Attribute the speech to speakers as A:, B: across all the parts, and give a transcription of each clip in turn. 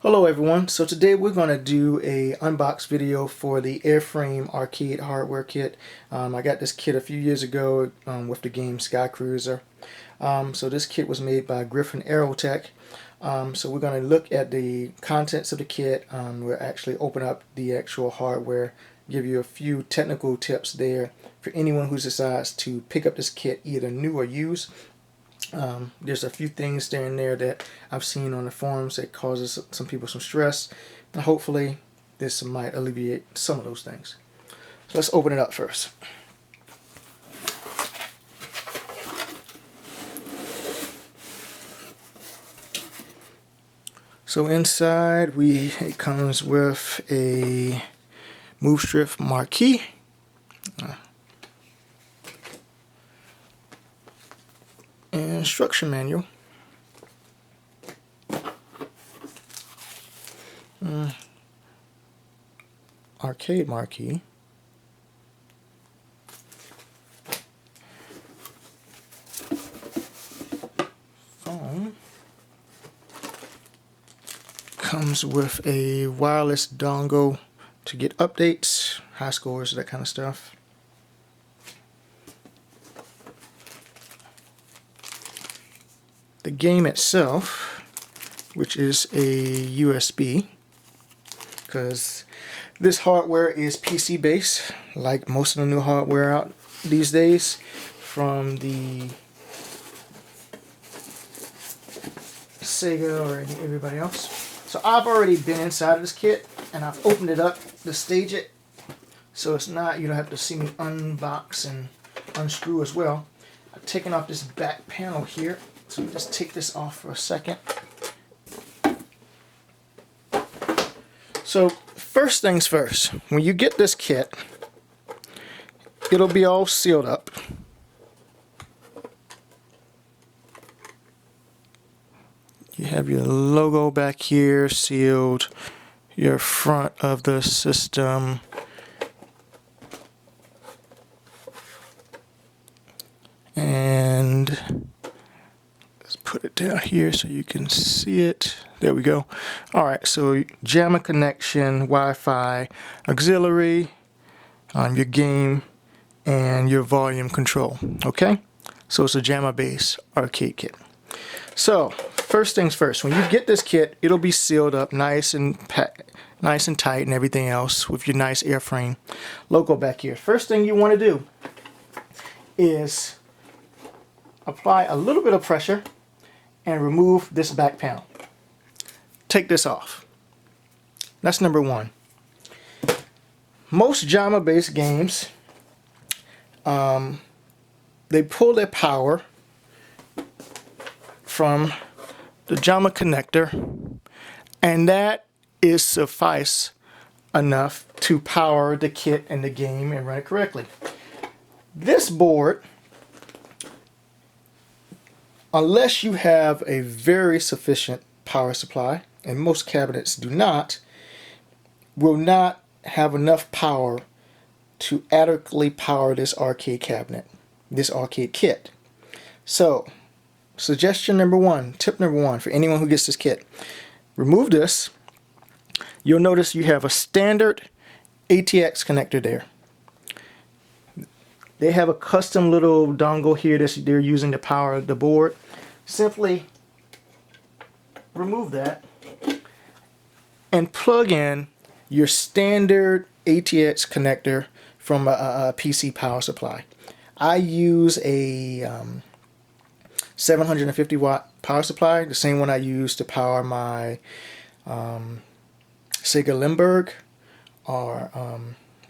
A: Hello everyone, so today we're going to do a unbox video for the Airframe Arcade Hardware Kit. I got this kit a few years ago with the game Skycurser. So this kit was made by Griffin Aerotech. So we're going to look at the contents of the kit. We'll actually open up the actual hardware, give you a few technical tips there for anyone who decides to pick up this kit either new or used. There's a few things there and there that I've seen on the forums that causes some people some stress, and hopefully this might alleviate some of those things. So let's open it up first. So inside it comes with a move strip marquee. Instruction manual. Arcade marquee. Phone. Comes with a wireless dongle to get updates, high scores, that kind of stuff. The game itself, which is a USB, because this hardware is PC based, like most of the new hardware out these days from the Sega or everybody else. So I've already been inside of this kit and I've opened it up to stage it, so it's not, you don't have to see me unbox and unscrew as well. I've taken off this back panel here. So just take this off for a second. So first things first, when you get this kit, it'll be all sealed up. You have your logo back here sealed, your front of the system, and put it down here so you can see it. There we go. Alright, so JAMA connection, Wi-Fi, auxiliary, your game, and your volume control. Okay? So it's a JAMA based arcade kit. So, first things first, when you get this kit, it'll be sealed up nice and tight and everything else with your nice airframe logo back here. First thing you want to do is apply a little bit of pressure and remove this back panel. Take this off. That's number one. Most JAMA based games, they pull their power from the JAMA connector, and that is suffice enough to power the kit and the game and run it correctly. This board, unless you have a very sufficient power supply, and most cabinets do not, will not have enough power to adequately power this arcade cabinet, this arcade kit. So, suggestion number one, tip number one for anyone who gets this kit, remove this. You'll notice you have a standard ATX connector there. They have a custom little dongle here that they're using to power the board. Simply remove that and plug in your standard ATX connector from a PC power supply. I use a 750 watt power supply, the same one I use to power my Sega Limburg, or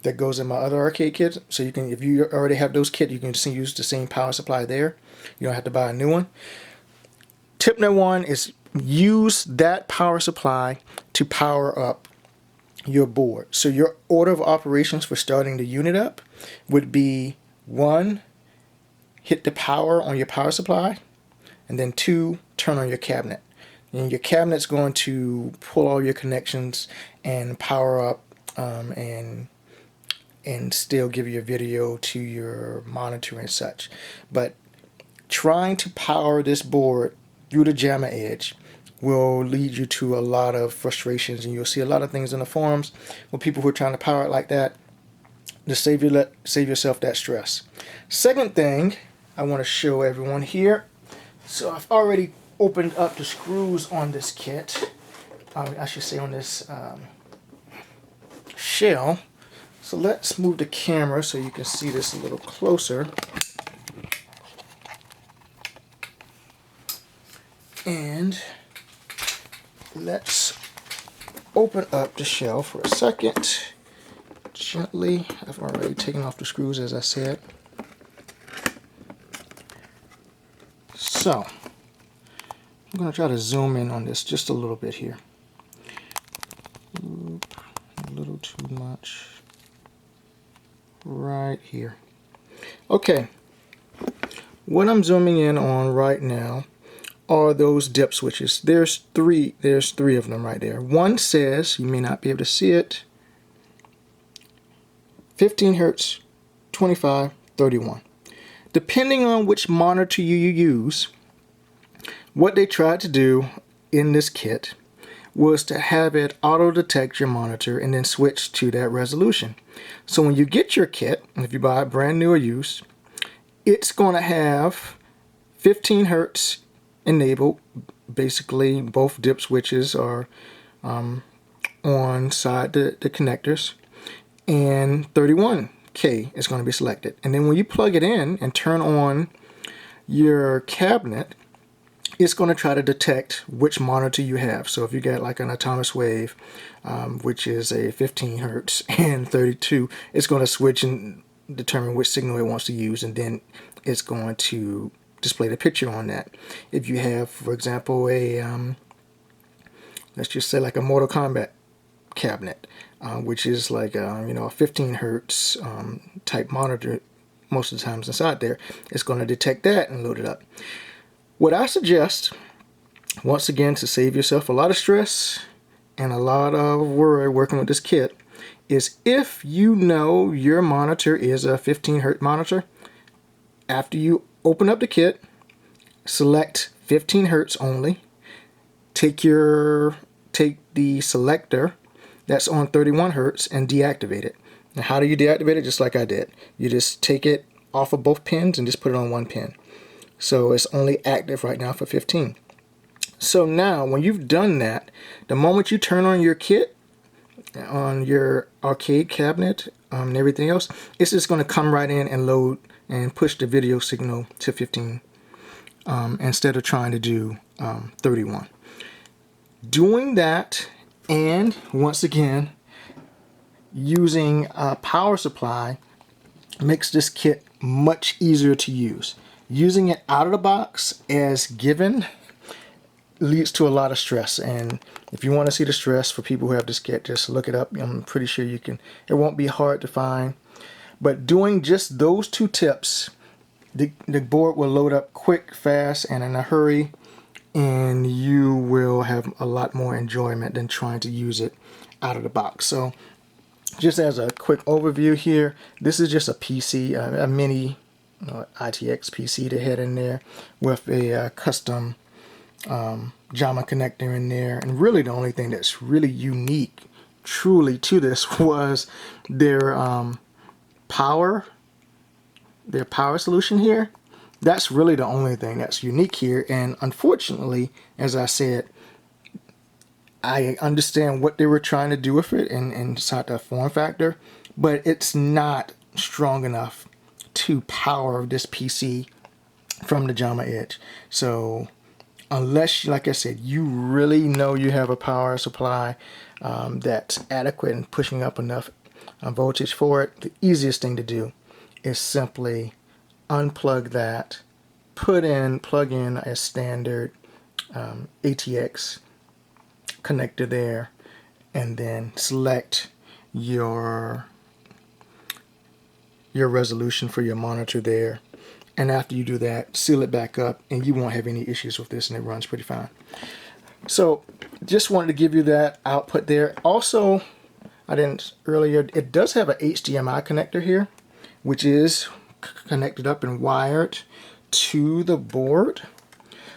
A: that goes in my other arcade kit. So you can, if you already have those kits, you can just use the same power supply there. You don't have to buy a new one. Tip number one is use that power supply to power up your board. So your order of operations for starting the unit up would be 1, hit the power on your power supply, and then 2, turn on your cabinet. And your cabinet's going to pull all your connections and power up and still give you a video to your monitor and such. But trying to power this board through the JAMA edge will lead you to a lot of frustrations, and you'll see a lot of things in the forums with people who are trying to power it like that. To save yourself that stress. Second thing I want to show everyone here. So I've already opened up the screws on this kit. I should say on this shell. So let's move the camera so you can see this a little closer. And let's open up the shell for a second. Gently. I've already taken off the screws, as I said. So I'm going to try to zoom in on this just a little bit here. Oop, a little too much. Right here. Okay. What I'm zooming in on right now are those dip switches. There's three of them right there. One says, you may not be able to see it, 15 hertz, 25, 31. Depending on which monitor you use, what they tried to do in this kit was to have it auto detect your monitor and then switch to that resolution. So when you get your kit, if you buy it brand new or used, it's going to have 15 hertz enabled. Basically both dip switches are on side the connectors, and 31K is going to be selected. And then when you plug it in and turn on your cabinet, it's going to try to detect which monitor you have. So if you got like an Atomic Wave, which is a 15 hertz and 32, it's going to switch and determine which signal it wants to use, and then it's going to display the picture on that. If you have, for example, a let's just say like a Mortal Kombat cabinet, which is like a 15 hertz type monitor most of the times inside there, it's going to detect that and load it up. What I suggest, once again, to save yourself a lot of stress and a lot of worry working with this kit, is if you know your monitor is a 15 hertz monitor, after you open up the kit, select 15 hertz only, take the selector that's on 31 hertz and deactivate it. Now how do you deactivate it? Just like I did. You just take it off of both pins and just put it on one pin. So it's only active right now for 15. So now when you've done that, the moment you turn on your kit, on your arcade cabinet and everything else, it's just going to come right in and load and push the video signal to 15 instead of trying to do 31. Doing that, and once again using a power supply, makes this kit much easier to use. Using it out of the box as given leads to a lot of stress, and if you want to see the stress for people who have this kit, just look it up. I'm pretty sure you can. It won't be hard to find. But doing just those two tips, the board will load up quick, fast, and in a hurry, and you will have a lot more enjoyment than trying to use it out of the box. So just as a quick overview here, this is just a PC, a mini ITX PC they had in there with a custom JAMA connector in there. And really the only thing that's really unique truly to this was their power solution here. That's really the only thing that's unique here. And unfortunately, as I said, I understand what they were trying to do with it and inside the form factor, but it's not strong enough to power this PC from the JAMA Edge. So unless, like I said, you really know you have a power supply that's adequate and pushing up enough voltage for it, the easiest thing to do is simply unplug that, plug in a standard ATX connector there, and then select your resolution for your monitor there. And after you do that, seal it back up, and you won't have any issues with this, and it runs pretty fine. So just wanted to give you that output there. Also, I didn't earlier, it does have a HDMI connector here, which is connected up and wired to the board.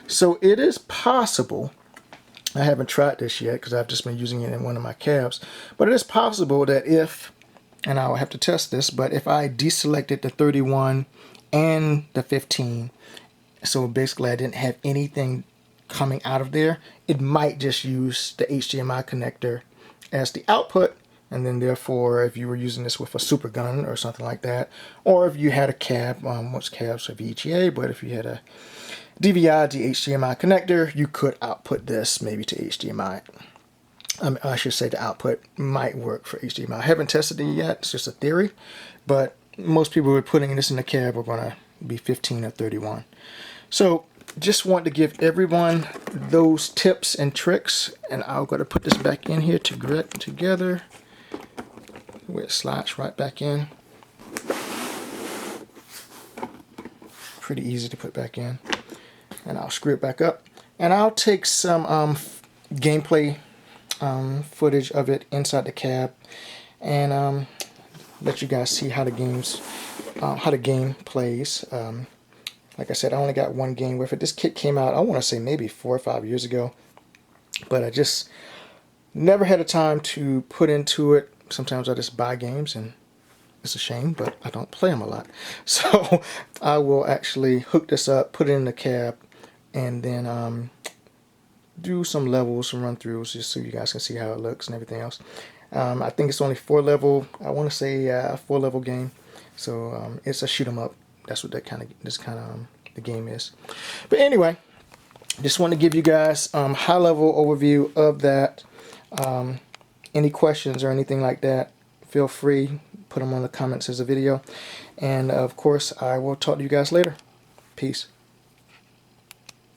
A: So it is possible I haven't tried this yet because I've just been using it in one of my cabs. But it is possible that if, and I'll have to test this, but if I deselected the 31 and the 15, so basically I didn't have anything coming out of there, it might just use the HDMI connector as the output, and then therefore if you were using this with a super gun or something like that, or if you had a cab, most cabs are VGA, but if you had a DVI to HDMI connector, you could output this maybe to HDMI. I should say the output might work for HDMI. I haven't tested it yet, it's just a theory, but most people who are putting this in the cab are going to be 15 or 31. So just want to give everyone those tips and tricks, and I'm going to put this back in here to grip together where it slides right back in. Pretty easy to put back in. And I'll screw it back up, and I'll take some gameplay footage of it inside the cab, and let you guys see how the game plays. Like I said, I only got one game with it. This kit came out, I want to say maybe 4 or 5 years ago, but I just never had a time to put into it. Sometimes I just buy games, and it's a shame, but I don't play them a lot. So I will actually hook this up, put it in the cab, and then do some levels, some run-throughs, just so you guys can see how it looks and everything else. I think it's only 4 level. I want to say a 4 level game. So it's a shoot 'em up. That's what this kind of the game is. But anyway, just want to give you guys high level overview of that. Any questions or anything like that, feel free, put them on the comments as a video. And of course, I will talk to you guys later. Peace.